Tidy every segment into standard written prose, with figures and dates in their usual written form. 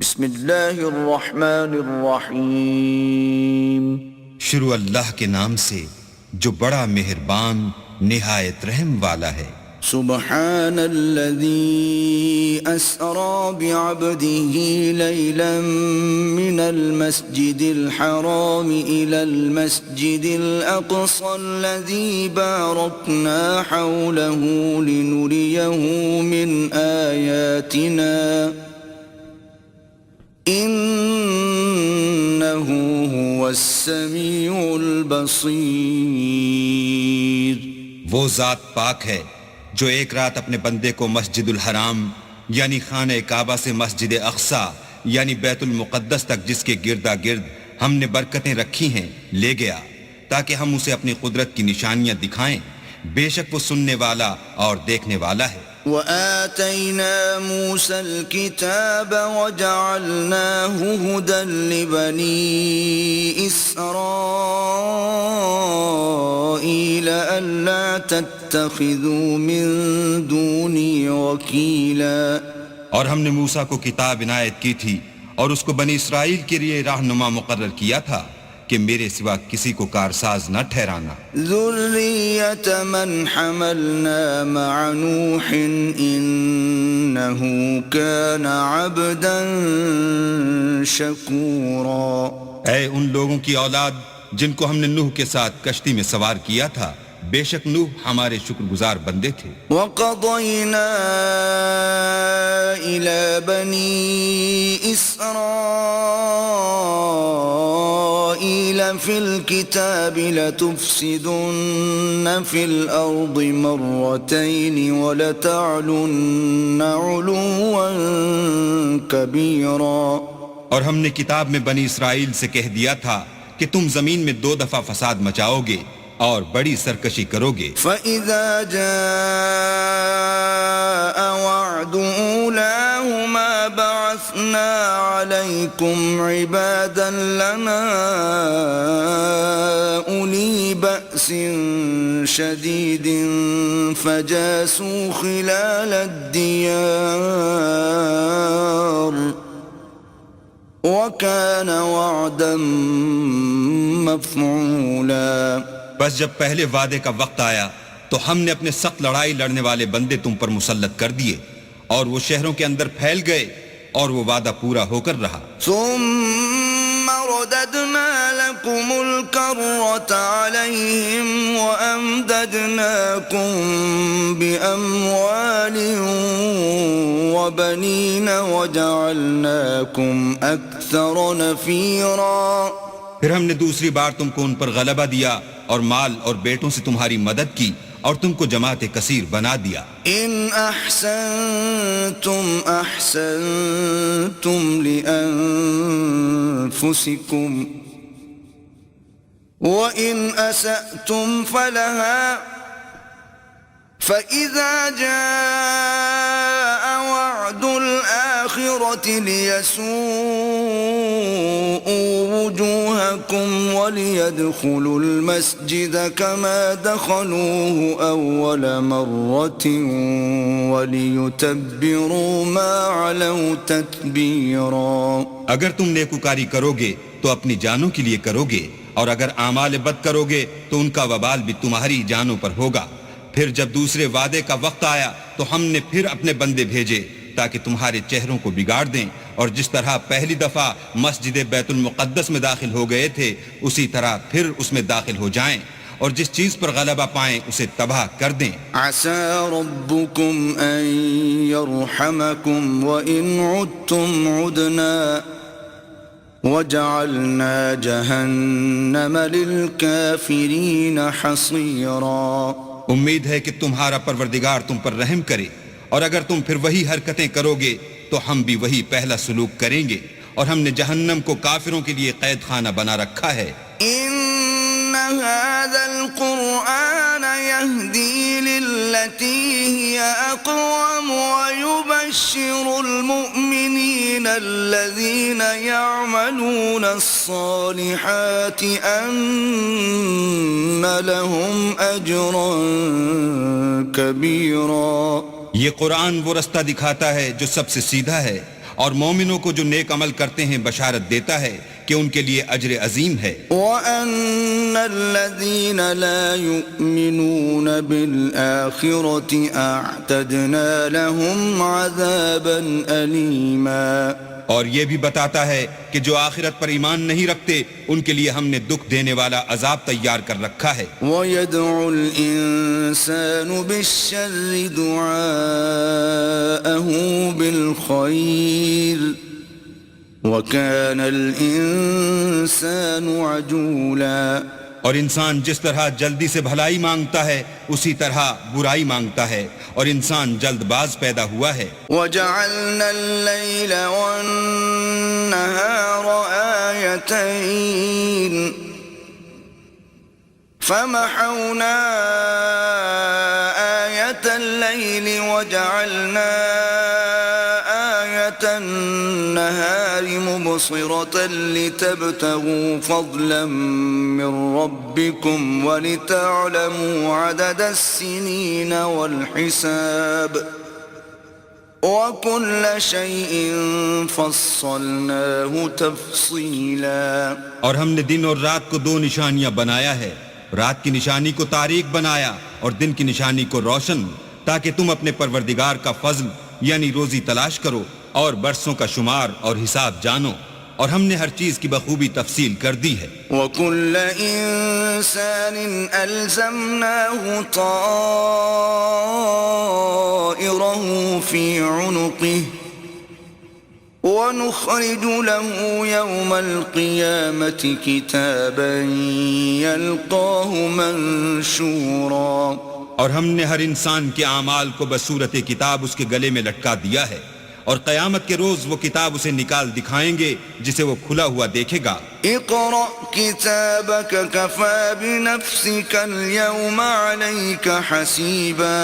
بسم اللہ الرحمن الرحیم۔ شروع اللہ کے نام سے جو بڑا مہربان نہایت رحم والا ہے۔ سبحان الذي أسرى بعبده ليلا من المسجد الحرام إلى المسجد الأقصى الذي باركنا حوله لنريه من آياتنا إنه هو السميع البصير۔ وہ ذات پاک ہے جو ایک رات اپنے بندے کو مسجد الحرام یعنی خانہ کعبہ سے مسجد اقصی یعنی بیت المقدس تک جس کے گردا گرد ہم نے برکتیں رکھی ہیں لے گیا تاکہ ہم اسے اپنی قدرت کی نشانیاں دکھائیں۔ بے شک وہ سننے والا اور دیکھنے والا ہے۔ وآتينا موسى الكتاب وجعلناه هدى لبني إسرائيل ألا تتخذوا من دوني وكيلا۔ اور ہم نے موسیٰ کو کتاب عنایت کی تھی اور اس کو بنی اسرائیل کے لیے رہنما مقرر کیا تھا کہ میرے سوا کسی کو کارساز نہ ٹھہرانا۔ ذریة من حملنا مع نوح انه كان عبدا شکورا۔ اے ان لوگوں کی اولاد جن کو ہم نے نوح کے ساتھ کشتی میں سوار کیا تھا، بے شک نوح ہمارے شکر گزار بندے تھے۔ وَقَضَيْنَا إِلَى بَنِي إِسْرَائِيلَ فِي الْكِتَابِ لَتُفْسِدُنَّ فِي الْأَرْضِ مَرَّتَيْنِ وَلَتَعْلُنَّ عُلُوًّا كَبِيرًا۔ اور ہم نے کتاب میں بنی اسرائیل سے کہہ دیا تھا کہ تم زمین میں 2 دفعہ فساد مچاؤ گے اور بڑی سرکشی کرو گے۔ فَإِذَا جَاءَ وَعْدُ أُولَاهُمَا بَعَثْنَا عَلَيْكُمْ عِبَادًا لَنَا أُولِي بَأْسٍ شَدِيدٍ فَجَاسُوا خِلَالَ الدِّيَارِ وَكَانَ وَعْدًا مَفْعُولًا۔ بس جب پہلے وعدے کا وقت آیا تو ہم نے اپنے سخت لڑائی لڑنے والے بندے تم پر مسلط کر دیے اور وہ شہروں کے اندر پھیل گئے اور وہ وعدہ پورا ہو کر رہا۔ ثم رددنا لكم الكرة عليهم وأمددناكم بأموال وبنين وجعلناكم أكثر نفيرا۔ پھر ہم نے دوسری بار تم کو ان پر غلبہ دیا اور مال اور بیٹوں سے تمہاری مدد کی اور تم کو جماعت کثیر بنا دیا۔ ان احسنتم احسنتم لانفسکم وان اسأتم فلها فإذا جاء وعد الآخرة ليسوءوا وجوهكم وليدخلوا المسجد كما دخلوه أول مرة وليتبروا ما علوا تتبيرا۔ اگر تم نیکوکاری کرو گے تو اپنی جانوں کے لیے کرو گے اور اگر اعمال بد کرو گے تو ان کا وبال بھی تمہاری جانوں پر ہوگا۔ پھر جب دوسرے وعدے کا وقت آیا تو ہم نے پھر اپنے بندے بھیجے تاکہ تمہارے چہروں کو بگاڑ دیں، اور جس طرح پہلی دفعہ مسجد بیت المقدس میں داخل ہو گئے تھے اسی طرح پھر اس میں داخل ہو جائیں، اور جس چیز پر غلبہ پائیں اسے تباہ کر دیں۔ عسى ربكم ان يرحمكم وان عدتم عدنا وجعلنا جهنم للكافرين حصيرا۔ امید ہے کہ تمہارا پروردگار تم پر رحم کرے، اور اگر تم پھر وہی حرکتیں کرو گے تو ہم بھی وہی پہلا سلوک کریں گے، اور ہم نے جہنم کو کافروں کے لیے قید خانہ بنا رکھا ہے۔ ان هذا القرآن يهدي للتي هي اقوم ويبشر المؤمنين الذين يعملون الصالحات ان لهم اجرا كبيرا۔ یہ قرآن وہ رستہ دکھاتا ہے جو سب سے سیدھا ہے، اور مومنوں کو جو نیک عمل کرتے ہیں بشارت دیتا ہے کہ ان کے لیے اجر عظیم ہے. وَأَنَّ الَّذِينَ لَا يُؤْمِنُونَ بِالْآخِرَةِ أَعْتَدْنَا لَهُمْ عَذَابًا أَلِيمًا. اور یہ بھی بتاتا ہے کہ جو آخرت پر ایمان نہیں رکھتے ان کے لیے ہم نے دکھ دینے والا عذاب تیار کر رکھا ہے. وَيَدْعُ الْإِنسَانُ بِالشَّرِّ دُعَاءَهُ بِالْخَيْرِ وَكَانَ الْإِنسَانُ عَجُولًا. اور انسان جس طرح جلدی سے بھلائی مانگتا ہے اسی طرح برائی مانگتا ہے اور انسان جلد باز پیدا ہوا ہے. وَجَعَلْنَا اللَّيْلَ وَالنَّهَارَ آيَتَيْنِ فَمَحَوْنَا آيَةَ اللَّيْلِ وَجَعَلْنَا آيَةَ النَّهَارِ مُبْصِرَةً لِتَبْتَغُوا فَضْلًا مِّن رَّبِّكُمْ وَلِتَعْلَمُوا عَدَدَ السِّنِينَ وَالْحِسَابَ وَكُلَّ شَيْءٍ فَصَّلْنَاهُ تَفْصِيلًا. اور ہم نے دن اور رات کو دو نشانیاں بنایا ہے. رات کی نشانی کو تاریک بنایا اور دن کی نشانی کو روشن، تاکہ تم اپنے پروردگار کا فضل یعنی روزی تلاش کرو اور برسوں کا شمار اور حساب جانو. اور ہم نے ہر چیز کی بخوبی تفصیل کر دی ہے. وَكُلَّ إِنسَانٍ أَلْزَمْنَاهُ طَائِرَهُ فِي عُنُقِهِ وَنُخْرِجُ لَهُ يَوْمَ الْقِيَامَةِ كِتَابًا يَلْقَاهُ مَنشُورًا. اور ہم نے ہر انسان کے اعمال کو بصورت کتاب اس کے گلے میں لٹکا دیا ہے، اور قیامت کے روز وہ کتاب اسے نکال دکھائیں گے جسے وہ کھلا ہوا دیکھے گا. اقرأ كتابك كفى بنفسك اليوم عليك حسيبا.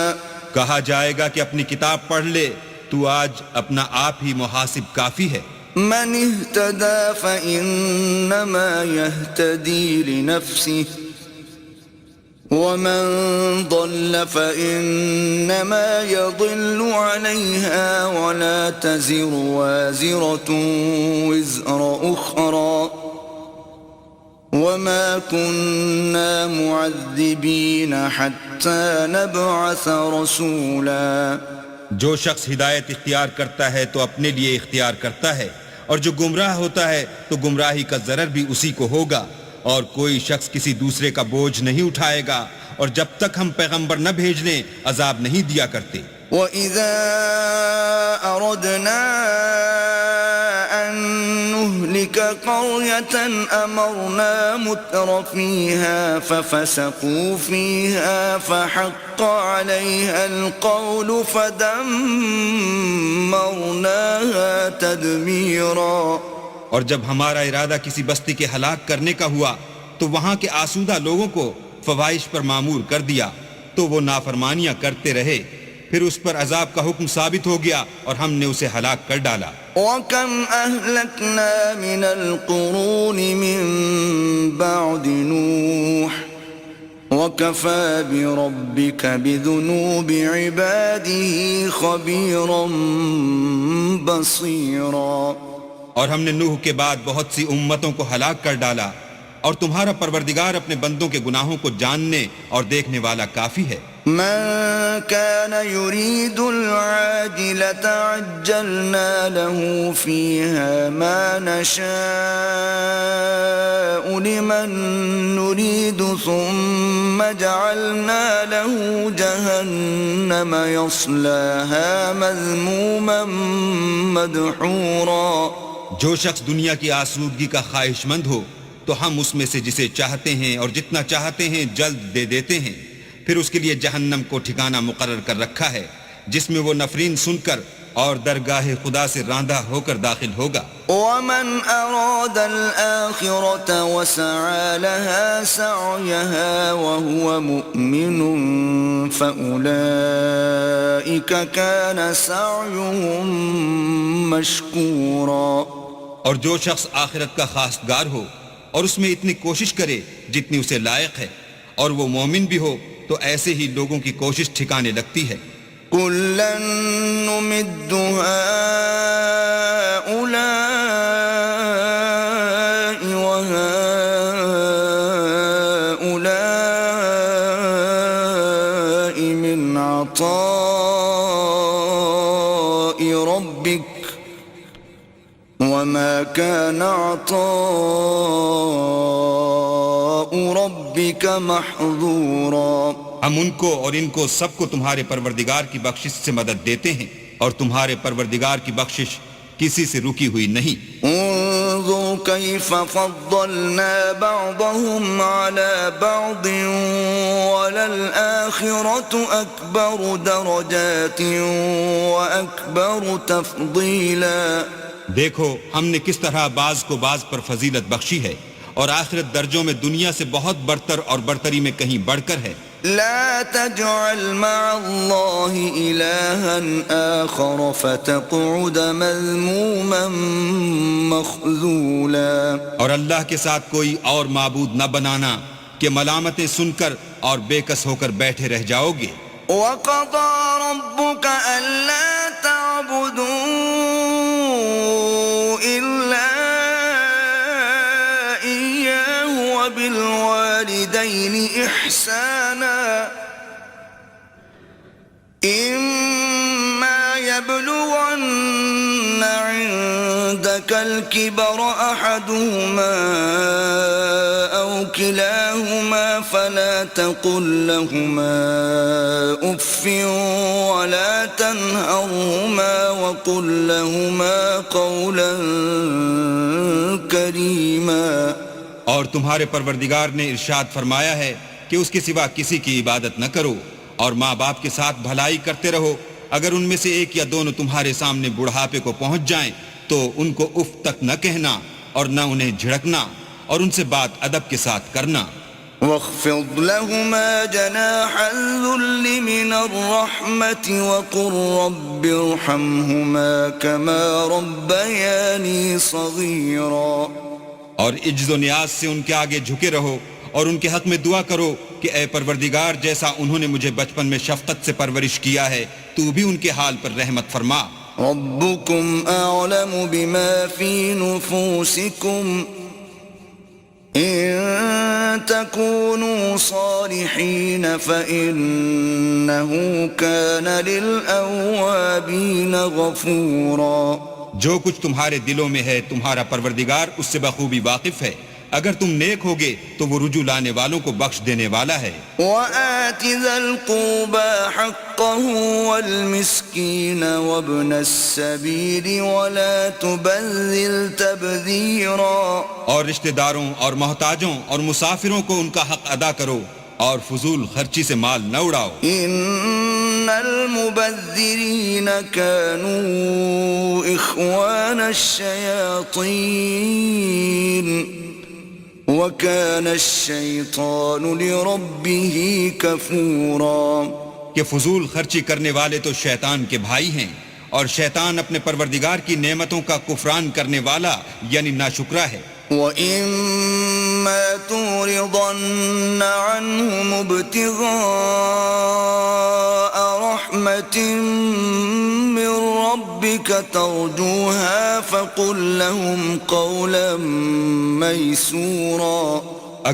کہا جائے گا کہ اپنی کتاب پڑھ لے، تو آج اپنا آپ ہی محاسب کافی ہے. من اهتدى فإنما يهتدي لنفسه ومن ضل فإنما يضل عليها ولا تزر وازرة وزر أخرى وما كنا معذبين حتى نبعث رسولا. جو شخص ہدایت اختیار کرتا ہے تو اپنے لیے اختیار کرتا ہے، اور جو گمراہ ہوتا ہے تو گمراہی کا ضرر بھی اسی کو ہوگا، اور کوئی شخص کسی دوسرے کا بوجھ نہیں اٹھائے گا، اور جب تک ہم پیغمبر نہ بھیج لیں عذاب نہیں دیا کرتے. وَإِذَا أَرَدْنَا أَن نُّهْلِكَ قَرْيَةً أَمَرْنَا مُتْرَ فِيهَا فَفَسَقُوا فِيهَا فَحَقَّ عَلَيْهَا الْقَوْلُ فَدَمَّرْنَاهَا تَدْمِيرًا. اور جب ہمارا ارادہ کسی بستی کے ہلاک کرنے کا ہوا تو وہاں کے آسودہ لوگوں کو فواہش پر مامور کر دیا، تو وہ نافرمانیاں کرتے رہے، پھر اس پر عذاب کا حکم ثابت ہو گیا اور ہم نے اسے ہلاک کر ڈالا. وَكَمْ أَهْلَكْنَا مِنَ الْقُرُونِ مِن بَعْدِ نُوحٍ وَكَفَى بِرَبِّكَ بِذُنُوبِ عِبَادِهِ خَبِيرًا بَصِيرًا. اور ہم نے نوح کے بعد بہت سی امتوں کو ہلاک کر ڈالا، اور تمہارا پروردگار اپنے بندوں کے گناہوں کو جاننے اور دیکھنے والا کافی ہے. من كان يريد العاجلة عجلنا له فيها ما نشاء لمن نريد ثم جعلنا له جهنم يصلاها مذموما مدحورا. جو شخص دنیا کی آسودگی کا خواہش مند ہو تو ہم اس میں سے جسے چاہتے ہیں اور جتنا چاہتے ہیں جلد دے دیتے ہیں، پھر اس کے لیے جہنم کو ٹھکانہ مقرر کر رکھا ہے جس میں وہ نفرین سن کر اور درگاہ خدا سے راندہ ہو کر داخل ہوگا. ومن أراد الآخرة وسعى لها سعيها وهو مؤمن فأولئك كان سعيهم مشكورا. اور جو شخص آخرت کا خواستگار ہو اور اس میں اتنی کوشش کرے جتنی اسے لائق ہے اور وہ مومن بھی ہو تو ایسے ہی لوگوں کی کوشش ٹھکانے لگتی ہے. كُلًّا نُمِدُّ هَؤُلَاءِ ربك وما كان عطاء ربك محظورا. ہم ان کو اور ان کو سب کو تمہارے پروردگار کی بخشش سے مدد دیتے ہیں اور تمہارے پروردگار کی بخشش کسی سے رکی ہوئی نہیں. انظر كيف فضلنا بعضهم على بعض وللآخرة أكبر درجات وأكبر تفضيلا. دیکھو ہم نے کس طرح بعض کو بعض پر فضیلت بخشی ہے اور آخرت درجوں میں دنیا سے بہت برتر اور برتری میں کہیں بڑھ کر ہے. لا تجعل مع الله إلها آخر فتقعد مذموما مخذولا. اور اللہ کے ساتھ کوئی اور معبود نہ بنانا کہ ملامتیں سن کر اور بے کس ہو کر بیٹھے رہ جاؤ گے. وقضى ربك ألا تعبدوا إلا إياه وبالوالدين إحسانا إما يبلغن عندك الكبر أحدهما أو كلاهما فلا تقل لهما أف ولا تنهرهما وقل لهما قولا كريما. اور تمہارے پروردگار نے ارشاد فرمایا ہے کہ اس کے سوا کسی کی عبادت نہ کرو اور ماں باپ کے ساتھ بھلائی کرتے رہو. اگر ان میں سے ایک یا دونوں تمہارے سامنے بڑھاپے کو پہنچ جائیں تو ان کو اف تک نہ کہنا اور نہ انہیں جھڑکنا اور ان سے بات ادب کے ساتھ کرنا. واخفض لهما جناح الذل من الرحمة وقل رب ارحمهما كما ربياني صغيرا. اور عجز و نیاز سے ان کے آگے جھکے رہو اور ان کے حق میں دعا کرو کہ اے پروردگار جیسا انہوں نے مجھے بچپن میں شفقت سے پرورش کیا ہے تو بھی ان کے حال پر رحمت فرما. ربكم أعلم بما في نفوسكم إن تكونوا صالحين فإنه كان للأوابين غفورا. جو کچھ تمہارے دلوں میں ہے تمہارا پروردگار اس سے بخوبی واقف ہے. اگر تم نیک ہوگے تو وہ رجوع لانے والوں کو بخش دینے والا ہے. وآت ذا القربى حقه والمسكين وابن السبيل ولا تبذل تبذيرا. اور رشتہ داروں اور محتاجوں اور مسافروں کو ان کا حق ادا کرو اور فضول خرچی سے مال نہ اڑاؤ. ان المبذرین كانوا اخوان الشیاطین وكان الشیطان لربه کفورا. کہ فضول خرچی کرنے والے تو شیطان کے بھائی ہیں اور شیطان اپنے پروردگار کی نعمتوں کا کفران کرنے والا یعنی ناشکرا ہے. وَإِمَّا تُعْرِضَنَّ عَنْهُمُ ابْتِغَاءَ رَحْمَةٍ مِّن رَّبِّكَ تَرْجُوهَا فَقُل لَّهُمْ قَوْلًا مَّيْسُورًا.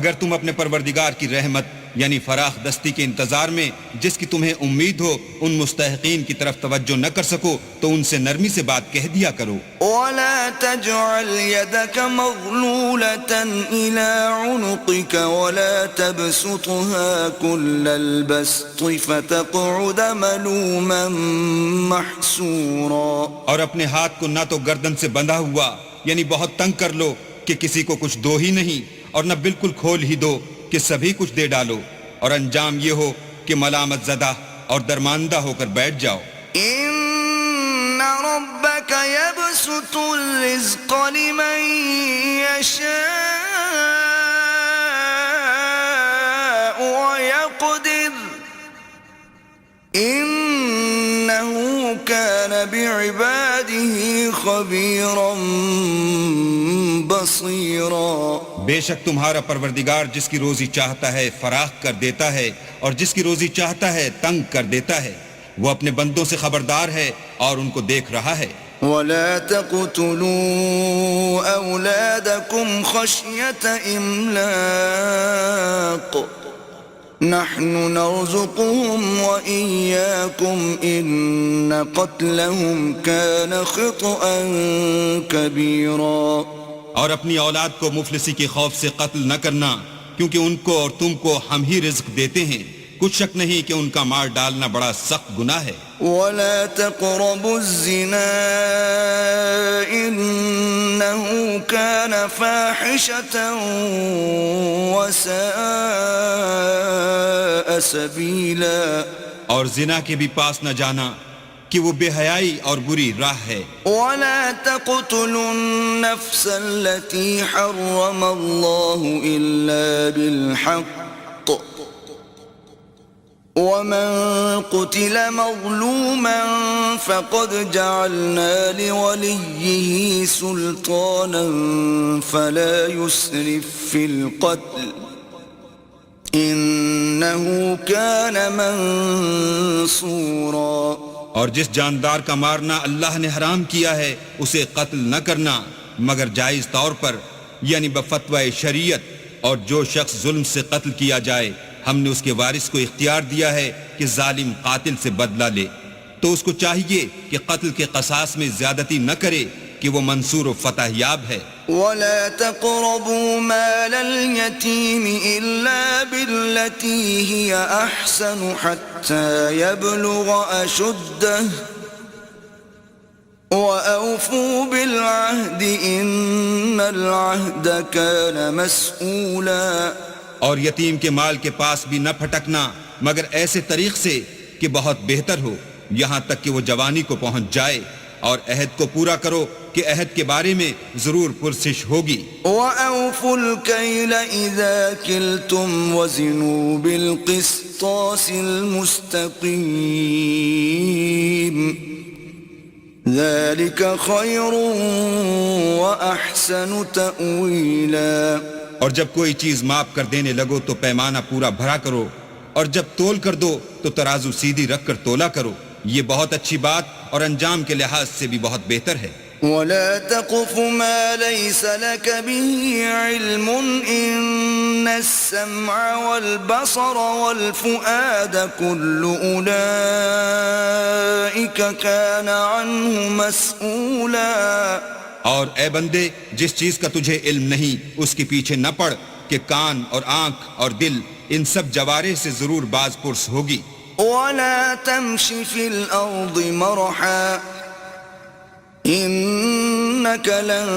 اگر تم اپنے پروردگار کی رحمت یعنی فراخ دستی کے انتظار میں جس کی تمہیں امید ہو ان مستحقین کی طرف توجہ نہ کر سکو تو ان سے نرمی سے بات کہہ دیا کرو. وَلَا تَجْعَلْ يَدَكَ مَغْلُولَةً إِلَىٰ عُنُقِكَ وَلَا تَبْسُطْهَا كُلَّ الْبَسْطِ فَتَقْعُدَ مَلُومًا مَّحْسُورًا. اور اپنے ہاتھ کو نہ تو گردن سے بندھا ہوا یعنی بہت تنگ کر لو کہ کسی کو کچھ دو ہی نہیں اور نہ بالکل کھول ہی دو کہ سبھی کچھ دے ڈالو اور انجام یہ ہو کہ ملامت زدہ اور درماندہ ہو کر بیٹھ جاؤ. ان ربك يبسط الرزق لمن يشاء ويقدر انه كان بعباده خبيرا بصيرا. بے شک تمہارا پروردگار جس کی روزی چاہتا ہے فراخ کر دیتا ہے اور جس کی روزی چاہتا ہے تنگ کر دیتا ہے. وہ اپنے بندوں سے خبردار ہے اور ان کو دیکھ رہا ہے. ولا تقتلوا أولادكم خشية إملاق نحن نرزقهم وإياكم إن قتلهم كان خطأ كبيرا. اور اپنی اولاد کو مفلسی کے خوف سے قتل نہ کرنا، کیونکہ ان کو اور تم کو ہم ہی رزق دیتے ہیں، کچھ شک نہیں کہ ان کا مار ڈالنا بڑا سخت گناہ ہے. ولا تقربوا الزنا إنه كان فاحشة وساء سبيلا. اور زنا کے بھی پاس نہ جانا کہ وہ بے حیائی اور بری راہ ہے. ولا تقتلوا النفس التي حرم الله إلا بالحق ومن قتل مظلوما فقد جعلنا لوليه سلطانا فلا يسرف في القتل إنه كان منصورا. اور جس جاندار کا مارنا اللہ نے حرام کیا ہے اسے قتل نہ کرنا مگر جائز طور پر، یعنی بفتوی شریعت. اور جو شخص ظلم سے قتل کیا جائے ہم نے اس کے وارث کو اختیار دیا ہے کہ ظالم قاتل سے بدلہ لے، تو اس کو چاہیے کہ قتل کے قصاص میں زیادتی نہ کرے کہ وہ منصور و فتح یاب ہے. ولا تقربوا مال اليتيم إلا بالتي هي أحسن حتى يبلغ أشده وأوفوا بالعهد إن العهد كان مسؤولا. اور یتیم کے مال کے پاس بھی نہ پھٹکنا مگر ایسے طریق سے کہ بہت بہتر ہو، یہاں تک کہ وہ جوانی کو پہنچ جائے، اور عہد کو پورا کرو کہ عہد کے بارے میں ضرور پرسش ہوگی. وَأَوْفُوا الْكَيْلَ إِذَا كِلْتُمْ وَزِنُوا بِالْقِسْطَاسِ الْمُسْتَقِيمِ ذَلِكَ خَيْرٌ وَأَحْسَنُ تَأْوِيلًا. اور جب کوئی چیز ماپ کر دینے لگو تو پیمانہ پورا بھرا کرو، اور جب تول کر دو تو ترازو سیدھی رکھ کر تولا کرو، یہ بہت اچھی بات اور انجام کے لحاظ سے بھی بہت بہتر ہے. ولا تقف ما ليس لك به علم إن السمع والبصر والفؤاد كل أولئك كان عنه مسؤولا. اور اے بندے جس چیز کا تجھے علم نہیں اس کے پیچھے نہ پڑ کہ کان اور آنکھ اور دل ان سب جوارح سے ضرور باز پرس ہوگی. ولا تمش في الأرض مرحا إنك لن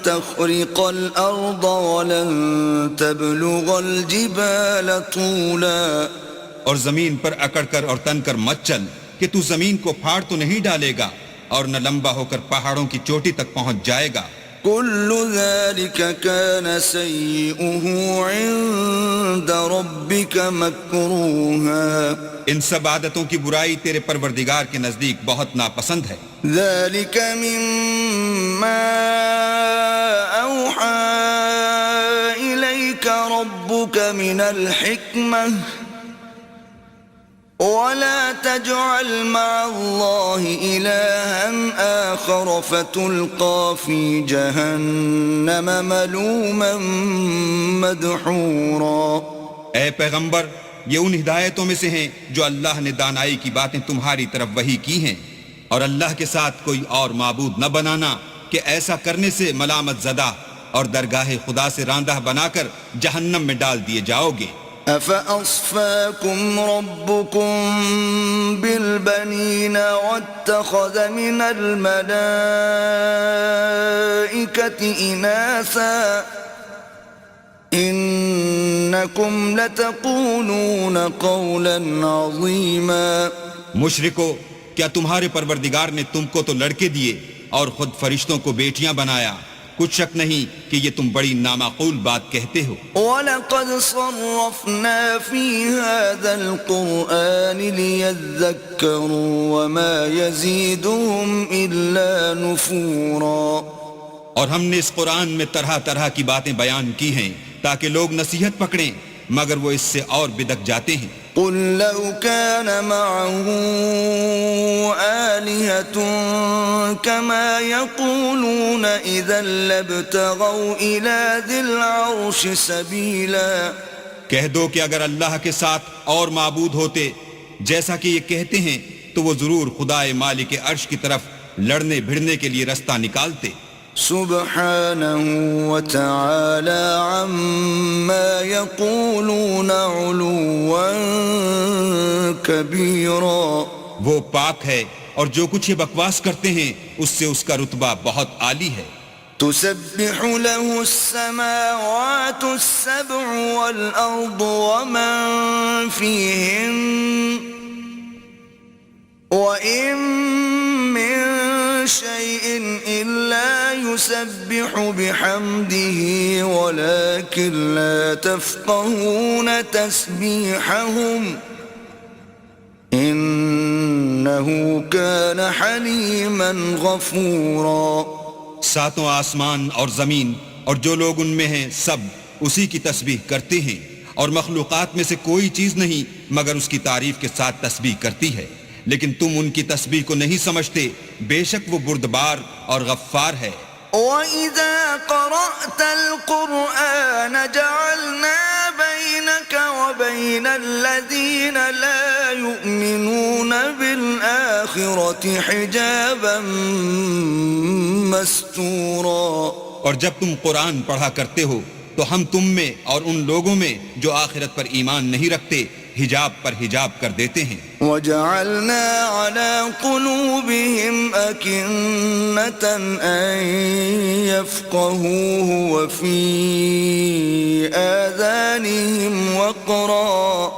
تخرق الأرض ولن تبلغ الجبال طولا. اور زمین پر اکڑ کر اور تن کر مت چل کہ تو زمین کو پھاڑ تو نہیں ڈالے گا اور نہ لمبا ہو کر پہاڑوں کی چوٹی تک پہنچ جائے گا. كل ذلك كان سيئه عند ربك مكروها. ان سب عادتوں کی برائی تیرے پروردگار کے نزدیک بہت ناپسند ہے. ذلك مما أوحى إليك ربك من الحكمة ولا تجعل مع الله إلها آخر فتلقى في جهنم ملوما مدحورا. اے پیغمبر یہ ان ہدایتوں میں سے ہیں جو اللہ نے دانائی کی باتیں تمہاری طرف وحی کی ہیں، اور اللہ کے ساتھ کوئی اور معبود نہ بنانا کہ ایسا کرنے سے ملامت زدہ اور درگاہ خدا سے راندہ بنا کر جہنم میں ڈال دیے جاؤ گے. أفأصفاكم ربكم بالبنين واتخذ من الملائكة إناثا إنكم لتقولون قولا عظيما. مشرکو کیا تمہارے پروردگار نے تم کو تو لڑکے دیے اور خود فرشتوں کو بیٹیاں بنایا؟ کچھ شک نہیں کہ یہ تم بڑی نامعقول بات کہتے ہو. وَلَقَدْ صَرَّفْنَا فِي هَذَا الْقُرْآنِ لِيَذَّكَّرُوا وَمَا يَزِيدُهُمْ إِلَّا نُفُورًا. اور ہم نے اس قرآن میں طرح طرح کی باتیں بیان کی ہیں تاکہ لوگ نصیحت پکڑیں، مگر وہ اس سے اور بدک جاتے ہیں. قُلْ لَوْ كَانَ مَعَهُ آلِهَةٌ كَمَا يَقُولُونَ إِذًا لَابْتَغَوْا إِلَى ذِي الْعَرْشِ سَبِيلًا. کہہ دو کہ اگر اللہ کے ساتھ اور معبود ہوتے جیسا کہ یہ کہتے ہیں تو وہ ضرور خدائے مالک عرش کی طرف لڑنے بھڑنے کے لیے رستہ نکالتے. سبحانه وتعالى عما يقولون علوا كبيرا. وہ پاک ہے اور جو کچھ یہ بکواس کرتے ہیں اس سے اس کا رتبہ بہت عالی ہے. تسبح له السماوات السبع والأرض ومن فيهن وإن من شيء إلا يسبح بحمده ولكن لا تفقهون تسبيحهم إنه كان حليما غفورا. ساتوں آسمان اور زمین اور جو لوگ ان میں ہیں سب اسی کی تسبیح کرتے ہیں اور مخلوقات میں سے کوئی چیز نہیں مگر اس کی تعریف کے ساتھ تسبیح کرتی ہے، لیکن تم ان کی تسبیح کو نہیں سمجھتے. بے شک وہ بردبار اور غفار ہے. وَإِذَا قَرَأْتَ الْقُرْآنَ جَعَلْنَا بَيْنَكَ وَبَيْنَ الَّذِينَ لَا يُؤْمِنُونَ بِالْآخِرَةِ حِجَابًا مَسْتُورًا. اور جب تم قرآن پڑھا کرتے ہو تو ہم تم میں اور ان لوگوں میں جو آخرت پر ایمان نہیں رکھتے حجاب پر حجاب کر دیتے ہیں. وَجَعَلْنَا عَلَى قُلُوبِهِمْ أَكِنَّةً أَن يَفْقَهُوهُ وَفِي آذَانِهِمْ وَقْرًا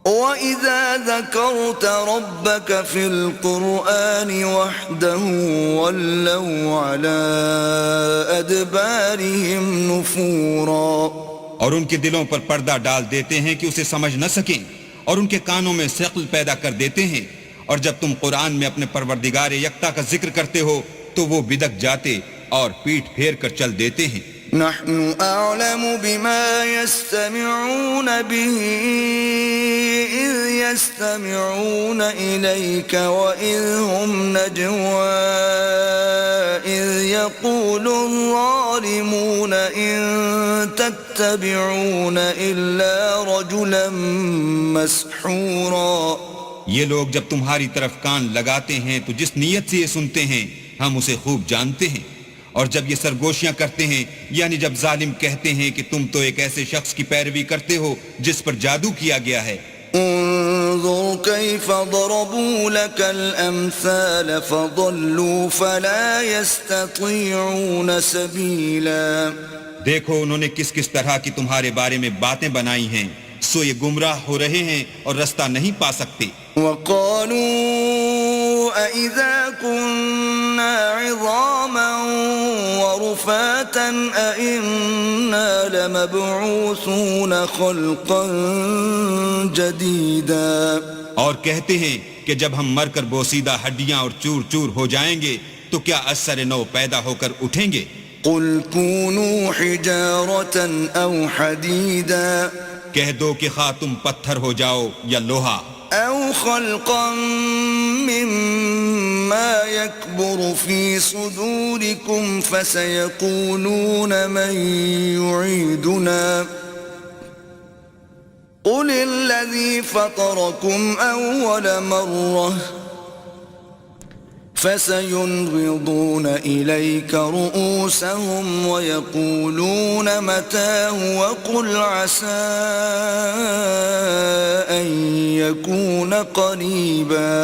وَإِذَا ذَكَرْتَ رَبَّكَ فِي الْقُرْآنِ وَحْدَهُ وَلَّوْا عَلَى أَدْبَارِهِمْ نُفُورًا. اور ان کے دلوں پر پردہ ڈال دیتے ہیں کہ اسے سمجھ نہ سکیں اور ان کے کانوں میں ثقل پیدا کر دیتے ہیں. اور جب تم قرآن میں اپنے پروردگار یکتا کا ذکر کرتے ہو تو وہ بدک جاتے اور پیٹھ پھیر کر چل دیتے ہیں. نحن أعلم بما يستمعون به إذ يستمعون إليك وإذ هم نجوى إذ يقول الظالمون إن تتبعون إلا رجلا مسحورا. یہ لوگ جب تمہاری طرف کان لگاتے ہیں تو جس نیت سے یہ سنتے ہیں ہم اسے خوب جانتے ہیں. اور جب یہ سرگوشیاں کرتے ہیں یعنی جب ظالم کہتے ہیں کہ تم تو ایک ایسے شخص کی پیروی کرتے ہو جس پر جادو کیا گیا ہے. انظر كيف ضربوا لك الأمثال فضلوا فلا يستطيعون سبيلا. دیکھو انہوں نے کس کس طرح کی تمہارے بارے میں باتیں بنائی ہیں سو یہ گمراہ ہو رہے ہیں اور رستہ نہیں پا سکتے. وقالوا أَإِذَا كُنَّا عِظَامًا وَرُفَاتًا أَإِنَّا لَمَبْعُوثُونَ خَلْقًا جَدِيدًا. اور کہتے ہیں کہ جب ہم مر کر بوسیدہ ہڈیاں اور چور چور ہو جائیں گے تو کیا اثر نو پیدا ہو کر اٹھیں گے. قُلْ كُونُوا حِجَارَةً أَوْ حَدِيدًا. کہہ دو کہ خواہ تم پتھر ہو جاؤ یا لوہا. أَوْ خَلْقًا مِّمَّا يَكْبُرُ فِي صُدُورِكُمْ فَسَيَقُولُونَ مَن يُعِيدُنَا قُلِ الَّذِي فَطَرَكُمْ أَوَّلَ مَرَّةٍ فَسَيُنْغِضُونَ إِلَيْكَ رُؤُوسَهُمْ وَيَقُولُونَ مَتَىٰ وَقُلْ عَسَىٰ أَن يَكُونَ قَرِيبًا.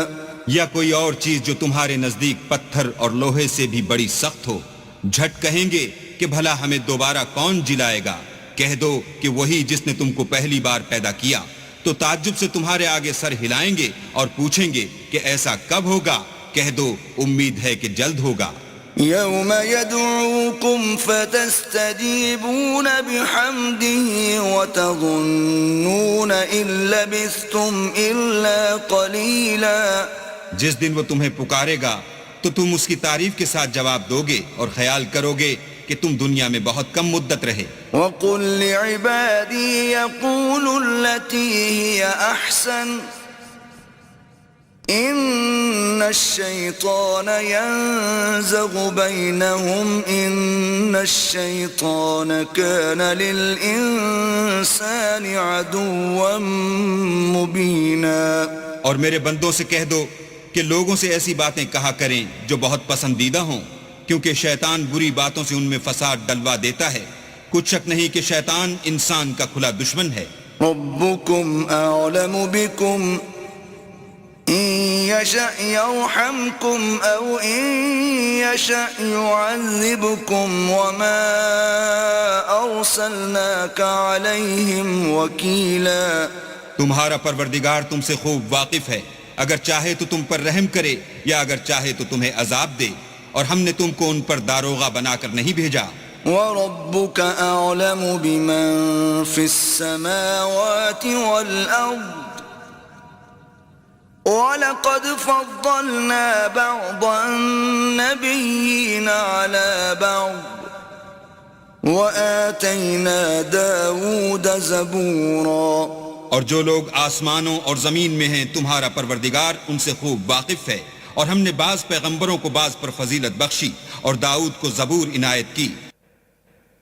یا کوئی اور چیز جو تمہارے نزدیک پتھر اور لوہے سے بھی بڑی سخت ہو. جھٹ کہیں گے کہ بھلا ہمیں دوبارہ کون جلائے گا. کہہ دو کہ وہی جس نے تم کو پہلی بار پیدا کیا. تو تعجب سے تمہارے آگے سر ہلائیں گے اور پوچھیں گے کہ ایسا کب ہوگا. کہہ دو امید ہے کہ جلد ہوگا. يوم يدعوكم فتستجيبون بحمده وتظنون إن لبثتم إلا قليلا. جس دن وہ تمہیں پکارے گا تو تم اس کی تعریف کے ساتھ جواب دو گے اور خیال کرو گے کہ تم دنیا میں بہت کم مدت رہے. وقل لعبادي يقولوا التي هي أحسن إن الشيطان ينزغ بينهم إن الشيطان كان للإنسان عدوا مبينا. اور میرے بندوں سے کہہ دو کہ لوگوں سے ایسی باتیں کہا کریں جو بہت پسندیدہ ہوں، کیونکہ شیطان بری باتوں سے ان میں فساد ڈلوا دیتا ہے. کچھ شک نہیں کہ شیطان انسان کا کھلا دشمن ہے. ربكم أعلم بكم إن يشأ يرحمكم أو إن يشأ يعذبكم وما أرسلناك عليهم وكيلا. تمہارا پروردگار تم سے خوب واقف ہے، اگر چاہے تو تم پر رحم کرے یا اگر چاہے تو تمہیں عذاب دے، اور ہم نے تم کو ان پر داروغہ بنا کر نہیں بھیجا. وَرَبُّكَ أَعْلَمُ بِمَن فِي السَّمَاوَاتِ وَالْأَرْضِ وَلَقَدْ فَضَّلْنَا بَعْضَ النَّبِيِّينَ عَلَى بَعْضٍ وَآتَيْنَا دَاوُودَ زَبُورًا. اور جو لوگ آسمانوں اور زمین میں ہیں تمہارا پروردگار ان سے خوب واقف ہے، اور ہم نے بعض پیغمبروں کو بعض پر فضیلت بخشی اور داؤد کو زبور عنایت کی.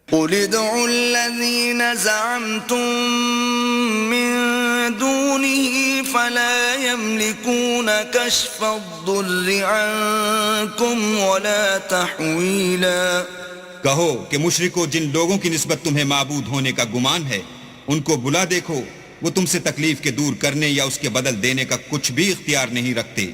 قُلِ ادْعُوا الَّذِينَ زَعَمْتُم مِّن دُونِهِ فَلَا يَمْلِكُونَ كَشْفَ الضُّرِّ عَنكُمْ وَلَا تَحْوِيلًا. کہو کہ مشرکو جن لوگوں کی نسبت تمہیں معبود ہونے کا گمان ہے ان کو بلا دیکھو، وہ تم سے تکلیف کے دور کرنے یا اس کے بدل دینے کا کچھ بھی اختیار نہیں رکھتے.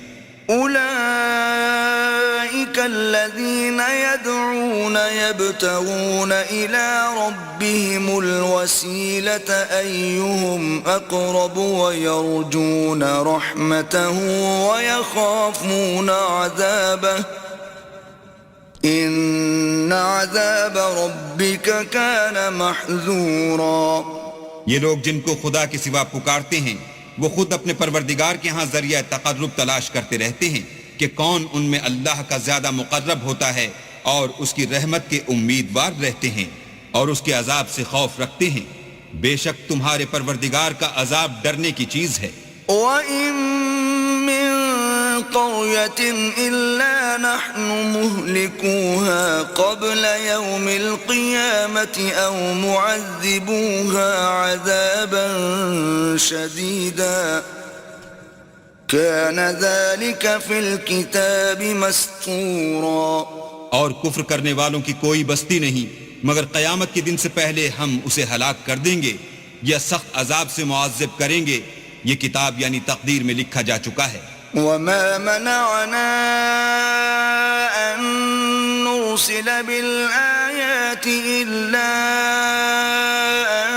أولئك الذين يدعون يبتغون إلى ربهم الوسيلة أيهم أقرب ويرجون رحمته ويخافون عذابه إن عذاب ربك كان محذورا. یہ لوگ جن کو خدا کے سوا پکارتے ہیں وہ خود اپنے پروردگار کے ہاں ذریعہ تقرب تلاش کرتے رہتے ہیں کہ کون ان میں اللہ کا زیادہ مقرب ہوتا ہے، اور اس کی رحمت کے امیدوار رہتے ہیں اور اس کے عذاب سے خوف رکھتے ہیں. بے شک تمہارے پروردگار کا عذاب ڈرنے کی چیز ہے. وَإِن مِّن قَرْيَةٍ إِلَّا نَحْنُ مُهْلِكُوهَا قَبْلَ يَوْمِ الْقِيَامَةِ أَوْ مُعَذِّبُوهَا عَذَابًا شَدِيدًا كَانَ ذَلِكَ فِي الْكِتَابِ مَسْطُورًا. اور کفر کرنے والوں کی کوئی بستی نہیں مگر قیامت کے دن سے پہلے ہم اسے ہلاک کر دیں گے یا سخت عذاب سے معذب کریں گے. یہ کتاب یعنی تقدیر میں لکھا جا چکا ہے. وَمَا مَنَعَنَا أَن نُّرْسِلَ بِالْآيَاتِ إِلَّا أَن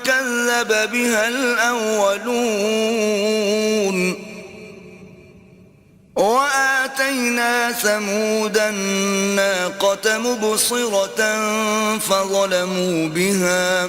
كَذَّبَ بِهَا الْأَوَّلُونَ وَآتَيْنَا ثَمُودَ النَّاقَةَ مُبْصِرَةً فَظَلَمُوا بِهَا